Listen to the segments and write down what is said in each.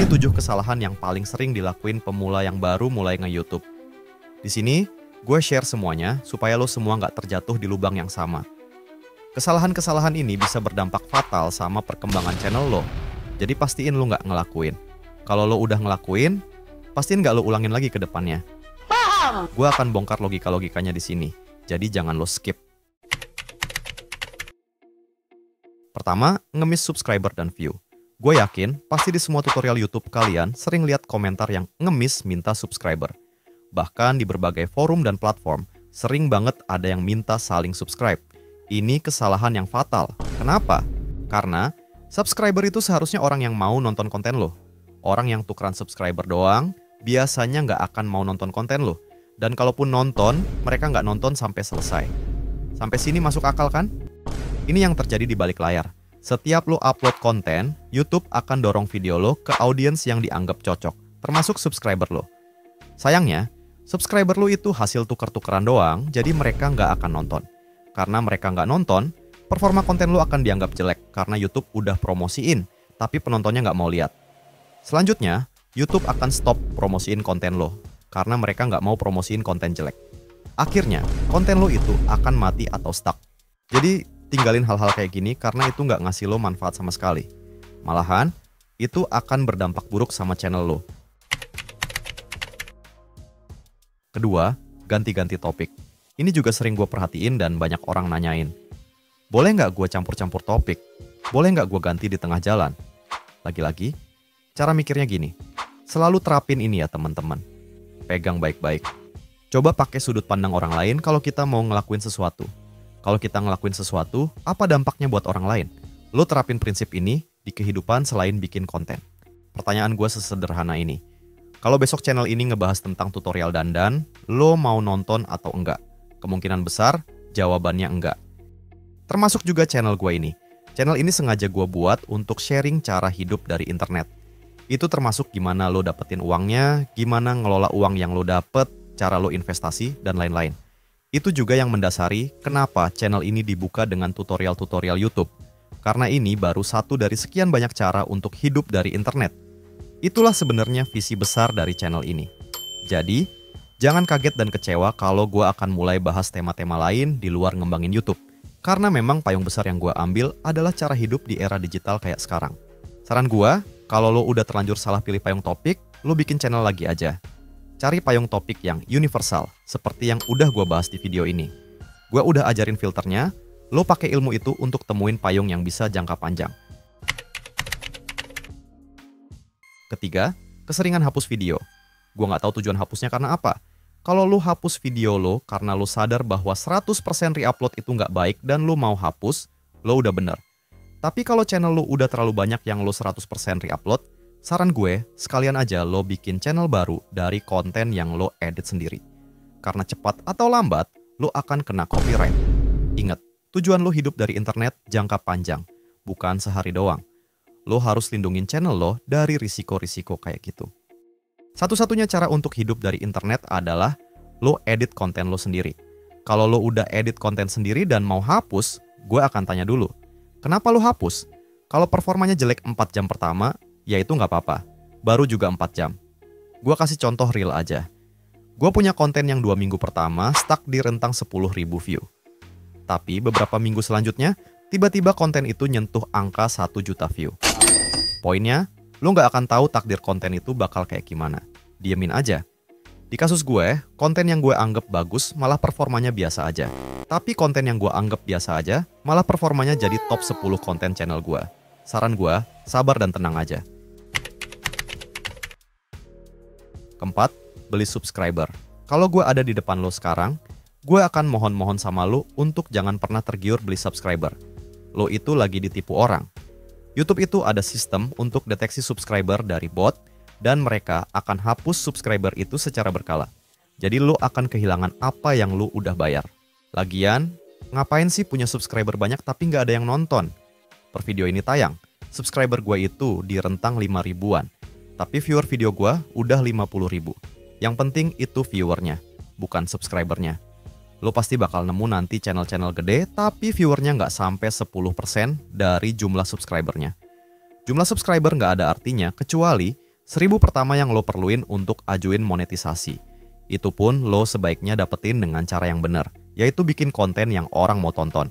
Ini 7 kesalahan yang paling sering dilakuin pemula yang baru mulai nge-YouTube. Di sini, gue share semuanya supaya lo semua nggak terjatuh di lubang yang sama. Kesalahan-kesalahan ini bisa berdampak fatal sama perkembangan channel lo. Jadi pastiin lo nggak ngelakuin. Kalau lo udah ngelakuin, pastiin nggak lo ulangin lagi ke depannya. Gue akan bongkar logika-logikanya di sini. Jadi jangan lo skip. Pertama, nge-miss subscriber dan view. Gue yakin pasti di semua tutorial YouTube kalian sering lihat komentar yang nge-miss minta subscriber. Bahkan di berbagai forum dan platform, sering banget ada yang minta saling subscribe. Ini kesalahan yang fatal. Kenapa? Karena subscriber itu seharusnya orang yang mau nonton konten lo. Orang yang tukeran subscriber doang, biasanya nggak akan mau nonton konten lo. Dan kalaupun nonton, mereka nggak nonton sampai selesai. Sampai sini masuk akal kan? Ini yang terjadi di balik layar. Setiap lo upload konten, YouTube akan dorong video lo ke audiens yang dianggap cocok, termasuk subscriber lo. Sayangnya, subscriber lo itu hasil tuker-tukeran doang, jadi mereka nggak akan nonton. Karena mereka nggak nonton, performa konten lo akan dianggap jelek karena YouTube udah promosiin, tapi penontonnya nggak mau lihat. Selanjutnya, YouTube akan stop promosiin konten lo, karena mereka nggak mau promosiin konten jelek. Akhirnya, konten lo itu akan mati atau stuck. Jadi, tinggalin hal-hal kayak gini karena itu nggak ngasih lo manfaat sama sekali. Malahan, itu akan berdampak buruk sama channel lo. Kedua, ganti-ganti topik. Ini juga sering gue perhatiin dan banyak orang nanyain. Boleh nggak gue campur-campur topik? Boleh nggak gue ganti di tengah jalan? Lagi-lagi, cara mikirnya gini. Selalu terapin ini ya teman-teman. Pegang baik-baik. Coba pakai sudut pandang orang lain kalau kita mau ngelakuin sesuatu. Kalau kita ngelakuin sesuatu, apa dampaknya buat orang lain? Lo terapin prinsip ini di kehidupan selain bikin konten. Pertanyaan gue sesederhana ini. Kalau besok channel ini ngebahas tentang tutorial dandan, lo mau nonton atau enggak? Kemungkinan besar, jawabannya enggak. Termasuk juga channel gue ini. Channel ini sengaja gue buat untuk sharing cara hidup dari internet. Itu termasuk gimana lo dapetin uangnya, gimana ngelola uang yang lo dapet, cara lo investasi, dan lain-lain. Itu juga yang mendasari kenapa channel ini dibuka dengan tutorial-tutorial YouTube. Karena ini baru satu dari sekian banyak cara untuk hidup dari internet. Itulah sebenarnya visi besar dari channel ini. Jadi, jangan kaget dan kecewa kalau gue akan mulai bahas tema-tema lain di luar ngembangin YouTube. Karena memang payung besar yang gue ambil adalah cara hidup di era digital kayak sekarang. Saran gue, kalau lo udah terlanjur salah pilih payung topik, lo bikin channel lagi aja. Cari payung topik yang universal, seperti yang udah gue bahas di video ini. Gue udah ajarin filternya, lo pakai ilmu itu untuk temuin payung yang bisa jangka panjang. Ketiga, keseringan hapus video. Gue nggak tahu tujuan hapusnya karena apa. Kalau lo hapus video lo karena lo sadar bahwa 100% re-upload itu nggak baik dan lo mau hapus, lo udah bener. Tapi kalau channel lo udah terlalu banyak yang lo 100% re-upload, saran gue, sekalian aja lo bikin channel baru dari konten yang lo edit sendiri. Karena cepat atau lambat, lo akan kena copyright. Ingat, tujuan lo hidup dari internet jangka panjang, bukan sehari doang. Lo harus lindungin channel lo dari risiko-risiko kayak gitu. Satu-satunya cara untuk hidup dari internet adalah lo edit konten lo sendiri. Kalau lo udah edit konten sendiri dan mau hapus, gue akan tanya dulu, kenapa lo hapus? Kalau performanya jelek 4 jam pertama, ya itu nggak apa-apa, baru juga 4 jam. Gue kasih contoh real aja. Gue punya konten yang 2 minggu pertama stuck di rentang 10.000 view. Tapi beberapa minggu selanjutnya, tiba-tiba konten itu nyentuh angka 1 juta view. Poinnya, lo nggak akan tahu takdir konten itu bakal kayak gimana. Diemin aja. Di kasus gue, konten yang gue anggap bagus malah performanya biasa aja. Tapi konten yang gue anggap biasa aja, malah performanya jadi top 10 konten channel gue. Saran gue, sabar dan tenang aja. Keempat, beli subscriber. Kalau gue ada di depan lo sekarang, gue akan mohon-mohon sama lo untuk jangan pernah tergiur beli subscriber. Lo itu lagi ditipu orang. YouTube itu ada sistem untuk deteksi subscriber dari bot, dan mereka akan hapus subscriber itu secara berkala. Jadi lo akan kehilangan apa yang lo udah bayar. Lagian, ngapain sih punya subscriber banyak tapi nggak ada yang nonton? Per video ini tayang, subscriber gue itu di rentang 5 ribuan. Tapi viewer video gue udah 50 ribu. Yang penting itu viewernya, bukan subscribernya. Lo pasti bakal nemu nanti channel-channel gede, tapi viewernya nggak sampai 10% dari jumlah subscribernya. Jumlah subscriber nggak ada artinya, kecuali 1000 pertama yang lo perluin untuk ajuin monetisasi. Itu pun lo sebaiknya dapetin dengan cara yang benar, yaitu bikin konten yang orang mau tonton.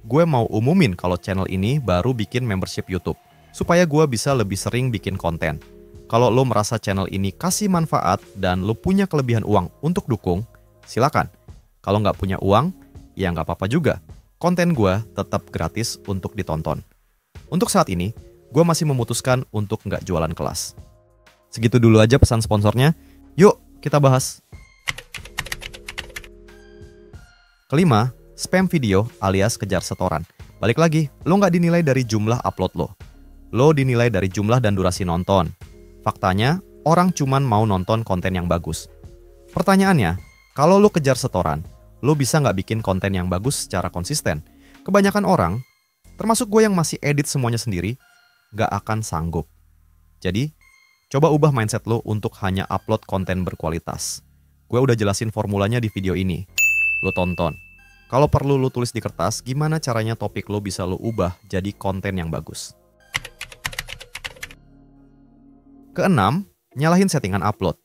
Gue mau umumin kalau channel ini baru bikin membership YouTube, supaya gue bisa lebih sering bikin konten. Kalau lo merasa channel ini kasih manfaat dan lo punya kelebihan uang untuk dukung, silakan. Kalau nggak punya uang, ya nggak apa-apa juga. Konten gue tetap gratis untuk ditonton. Untuk saat ini, gue masih memutuskan untuk nggak jualan kelas. Segitu dulu aja pesan sponsornya. Yuk, kita bahas. Kelima, spam video alias kejar setoran. Balik lagi, lo nggak dinilai dari jumlah upload lo. Lo dinilai dari jumlah dan durasi nonton. Faktanya, orang cuman mau nonton konten yang bagus. Pertanyaannya, kalau lo kejar setoran, lo bisa nggak bikin konten yang bagus secara konsisten? Kebanyakan orang, termasuk gue yang masih edit semuanya sendiri, nggak akan sanggup. Jadi, coba ubah mindset lo untuk hanya upload konten berkualitas. Gue udah jelasin formulanya di video ini. Lo tonton. Kalau perlu lo tulis di kertas, gimana caranya topik lo bisa lo ubah jadi konten yang bagus. Keenam, nyalahin settingan upload.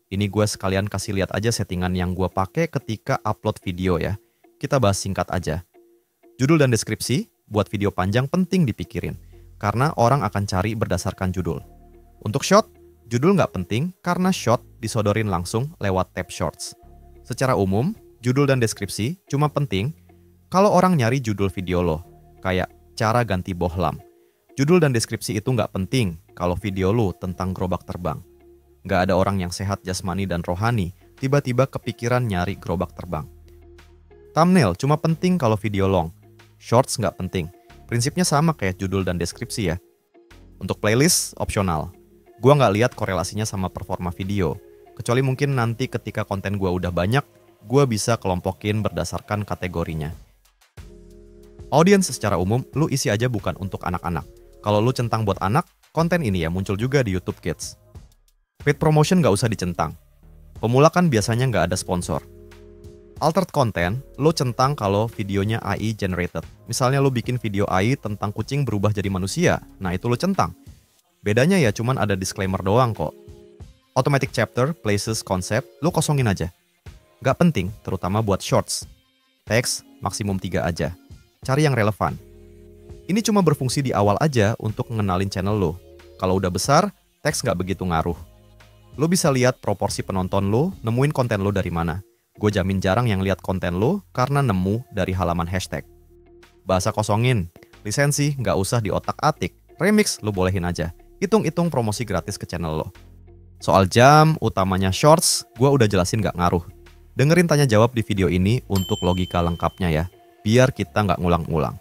Ini gue sekalian kasih lihat aja settingan yang gue pakai ketika upload video ya. Kita bahas singkat aja. Judul dan deskripsi buat video panjang penting dipikirin, karena orang akan cari berdasarkan judul. Untuk short, judul nggak penting karena short disodorin langsung lewat tab shorts. Secara umum, judul dan deskripsi cuma penting kalau orang nyari judul video lo, kayak cara ganti bohlam. Judul dan deskripsi itu nggak penting kalau video lo tentang gerobak terbang. Nggak ada orang yang sehat jasmani dan rohani tiba-tiba kepikiran nyari gerobak terbang. Thumbnail cuma penting kalau video long. Shorts nggak penting. Prinsipnya sama kayak judul dan deskripsi ya. Untuk playlist, opsional. Gua nggak lihat korelasinya sama performa video. Kecuali mungkin nanti ketika konten gua udah banyak, gua bisa kelompokin berdasarkan kategorinya. Audience secara umum, lu isi aja bukan untuk anak-anak. Kalau lu centang buat anak, konten ini ya muncul juga di YouTube Kids. Paid promotion nggak usah dicentang. Pemula kan biasanya nggak ada sponsor. Altered content, lo centang kalau videonya AI generated. Misalnya lo bikin video AI tentang kucing berubah jadi manusia, nah itu lo centang. Bedanya ya cuman ada disclaimer doang kok. Automatic chapter, places, concept, lo kosongin aja. Gak penting, terutama buat shorts. Teks, maksimum 3 aja. Cari yang relevan. Ini cuma berfungsi di awal aja untuk ngenalin channel lo. Kalau udah besar, teks gak begitu ngaruh. Lo bisa lihat proporsi penonton lo, nemuin konten lo dari mana. Gue jamin jarang yang lihat konten lo karena nemu dari halaman hashtag. Bahasa kosongin, lisensi nggak usah diotak-atik, remix lo bolehin aja. Hitung-hitung promosi gratis ke channel lo. Soal jam, utamanya shorts, gue udah jelasin nggak ngaruh. Dengerin tanya jawab di video ini untuk logika lengkapnya ya, biar kita nggak ngulang-ngulang.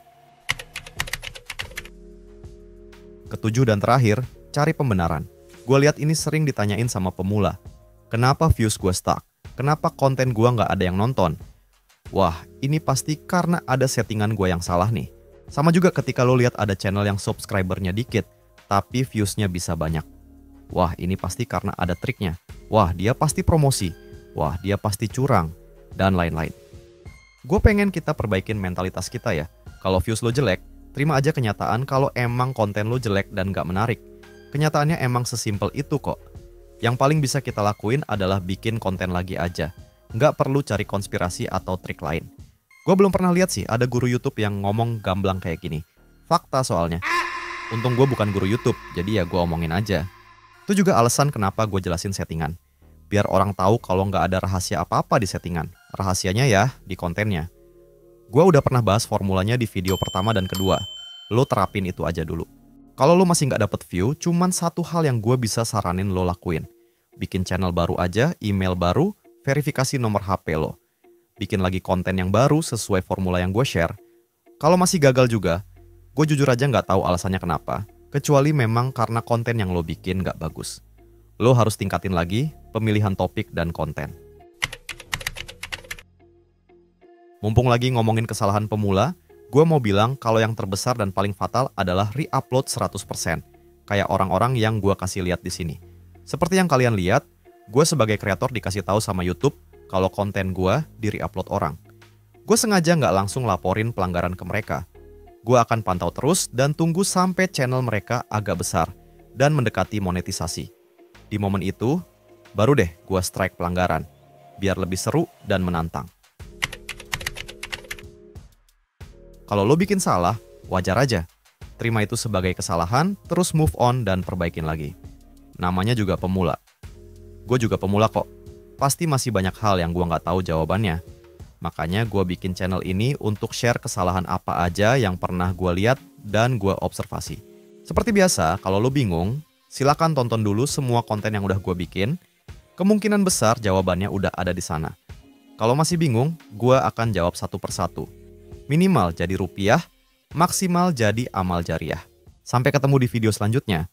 Ketujuh dan terakhir, cari pembenaran. Gue lihat ini sering ditanyain sama pemula. Kenapa views gue stuck? Kenapa konten gua nggak ada yang nonton? Wah, ini pasti karena ada settingan gua yang salah nih. Sama juga ketika lo lihat ada channel yang subscribernya dikit, tapi viewsnya bisa banyak. Wah, ini pasti karena ada triknya. Wah, dia pasti promosi. Wah, dia pasti curang. Dan lain-lain. Gue pengen kita perbaikin mentalitas kita ya. Kalau views lo jelek, terima aja kenyataan kalau emang konten lo jelek dan nggak menarik. Kenyataannya emang sesimpel itu kok. Yang paling bisa kita lakuin adalah bikin konten lagi aja. Nggak perlu cari konspirasi atau trik lain. Gue belum pernah lihat sih ada guru YouTube yang ngomong gamblang kayak gini. Fakta soalnya. Untung gue bukan guru YouTube, jadi ya gue omongin aja. Itu juga alasan kenapa gue jelasin settingan. Biar orang tahu kalau nggak ada rahasia apa-apa di settingan. Rahasianya ya di kontennya. Gue udah pernah bahas formulanya di video pertama dan kedua. Lo terapin itu aja dulu. Kalau lo masih nggak dapet view, cuman satu hal yang gue bisa saranin lo lakuin. Bikin channel baru aja, email baru, verifikasi nomor HP lo. Bikin lagi konten yang baru sesuai formula yang gue share. Kalau masih gagal juga, gue jujur aja nggak tahu alasannya kenapa. Kecuali memang karena konten yang lo bikin nggak bagus. Lo harus tingkatin lagi pemilihan topik dan konten. Mumpung lagi ngomongin kesalahan pemula, gue mau bilang kalau yang terbesar dan paling fatal adalah re-upload 100%. Kayak orang-orang yang gue kasih lihat di sini. Seperti yang kalian lihat, gue sebagai kreator dikasih tahu sama YouTube kalau konten gue di re-upload orang. Gue sengaja nggak langsung laporin pelanggaran ke mereka. Gue akan pantau terus dan tunggu sampai channel mereka agak besar dan mendekati monetisasi. Di momen itu, baru deh gue strike pelanggaran, biar lebih seru dan menantang. Kalau lo bikin salah, wajar aja. Terima itu sebagai kesalahan, terus move on dan perbaikin lagi. Namanya juga pemula. Gue juga pemula kok. Pasti masih banyak hal yang gue nggak tahu jawabannya. Makanya gue bikin channel ini untuk share kesalahan apa aja yang pernah gue lihat dan gue observasi. Seperti biasa, kalau lo bingung, silakan tonton dulu semua konten yang udah gue bikin. Kemungkinan besar jawabannya udah ada di sana. Kalau masih bingung, gue akan jawab satu persatu. Minimal jadi rupiah, maksimal jadi amal jariah. Sampai ketemu di video selanjutnya.